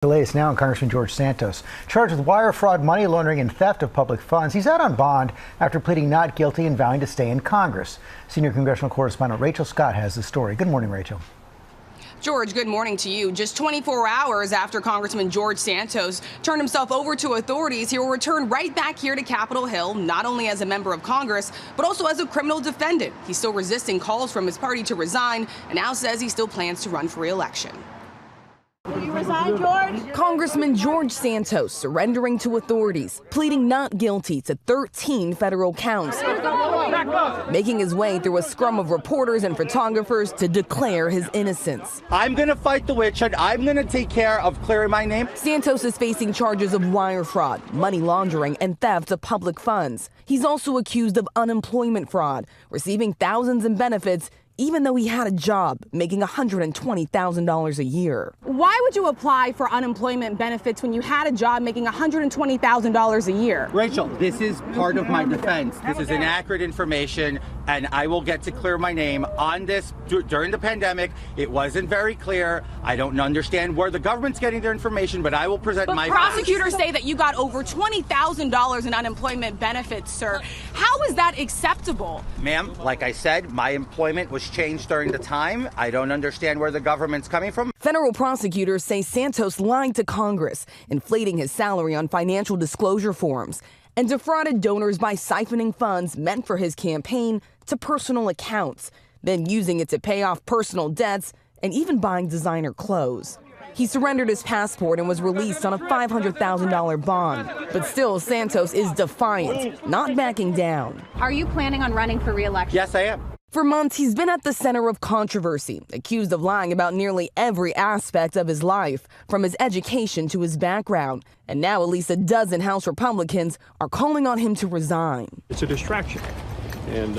The latest now on Congressman George Santos, charged with wire fraud, money laundering, and theft of public funds. He's out on bond after pleading not guilty and vowing to stay in Congress. Senior congressional correspondent Rachel Scott has the story. Good morning, Rachel. George, good morning to you. Just 24 hours after Congressman George Santos turned himself over to authorities, he will return right back here to Capitol Hill, not only as a member of Congress, but also as a criminal defendant. He's still resisting calls from his party to resign and now says he still plans to run for re-election. Will you resign, George? Congressman George Santos surrendering to authorities, pleading not guilty to 13 federal counts, making his way through a scrum of reporters and photographers to declare his innocence. I'm going to fight the witch hunt. I'm going to take care of clearing my name. Santos is facing charges of wire fraud, money laundering, and theft of public funds. He's also accused of unemployment fraud, receiving thousands in benefits even though he had a job making $120,000 a year. Why would you apply for unemployment benefits when you had a job making $120,000 a year? Rachel, this is part of my defense. This is inaccurate information, and I will get to clear my name on this. During the pandemic, it wasn't very clear. I don't understand where the government's getting their information, but I will present my facts. Prosecutors say that you got over $20,000 in unemployment benefits, sir. How is that acceptable? Ma'am, like I said, my employment was changed during the time. I don't understand where the government's coming from. Federal prosecutors say Santos lied to Congress, inflating his salary on financial disclosure forms, and defrauded donors by siphoning funds meant for his campaign to personal accounts, then using it to pay off personal debts and even buying designer clothes. He surrendered his passport and was released on a $500,000 bond. But still, Santos is defiant, not backing down. Are you planning on running for re-election? Yes, I am. For months, he's been at the center of controversy, accused of lying about nearly every aspect of his life, from his education to his background. And now at least a dozen House Republicans are calling on him to resign. It's a distraction, and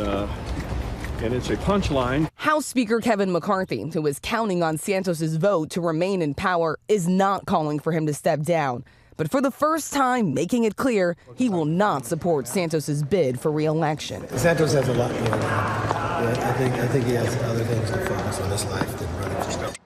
it's a punchline. House Speaker Kevin McCarthy, who is counting on Santos's vote to remain in power, is not calling for him to step down. But for the first time, making it clear he will not support Santos's bid for re-election. Santos has a lot going on. I think he has other things to focus on in his life than running for stuff.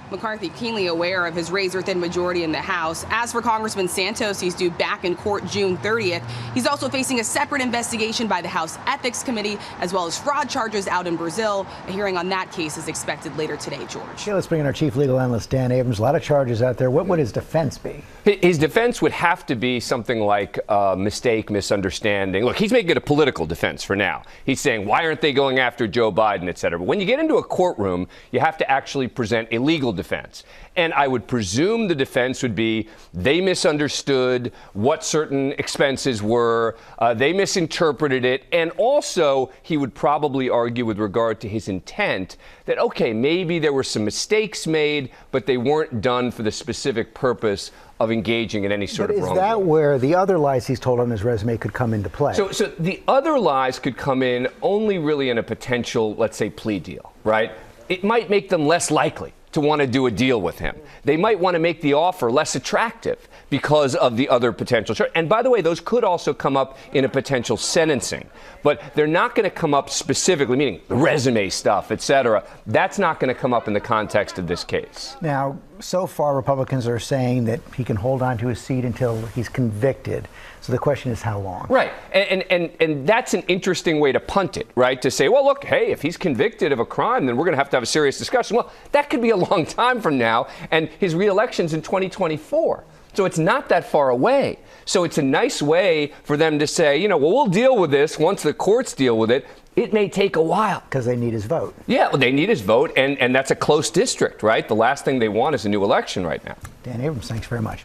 McCarthy keenly aware of his razor-thin majority in the House. As for Congressman Santos, he's due back in court June 30th. He's also facing a separate investigation by the House Ethics Committee, as well as fraud charges out in Brazil. A hearing on that case is expected later today, George. Okay, let's bring in our chief legal analyst, Dan Abrams. A lot of charges out there. What would his defense be? His defense would have to be something like mistake, misunderstanding. Look, he's making it a political defense for now. He's saying, why aren't they going after Joe Biden, et cetera? But when you get into a courtroom, you have to actually present a legal defense. And I would presume the defense would be they misunderstood what certain expenses were, they misinterpreted it, and also he would probably argue with regard to his intent that, okay, maybe there were some mistakes made, but they weren't done for the specific purpose of engaging in any sort of wrongdoing. Is that where the other lies he's told on his resume could come into play? So the other lies could come in only really in a potential, let's say, plea deal, right? It might make them less likely to want to do a deal with him. They might want to make the offer less attractive because of the other potential charge. And by the way, those could also come up in a potential sentencing, but they're not going to come up specifically, meaning the resume stuff, et cetera. That's not going to come up in the context of this case. Now, so far, Republicans are saying that he can hold on to his seat until he's convicted. So the question is how long? Right. And that's an interesting way to punt it, right? To say, well, look, hey, if he's convicted of a crime, then we're going to have a serious discussion. Well, that could be a long time from now, and his re-election's in 2024. So it's not that far away. So it's a nice way for them to say, well, we'll deal with this once the courts deal with it. It may take a while. Because they need his vote. Yeah, well, they need his vote, and that's a close district, right? The last thing they want is a new election right now. Dan Abrams, thanks very much.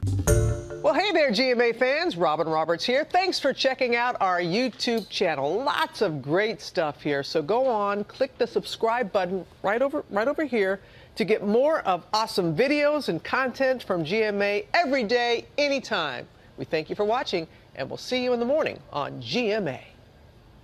Well, hey there, GMA fans. Robin Roberts here. Thanks for checking out our YouTube channel. Lots of great stuff here. So go on, click the subscribe button right over here to get more of awesome videos and content from GMA every day, anytime. We thank you for watching, and we'll see you in the morning on GMA.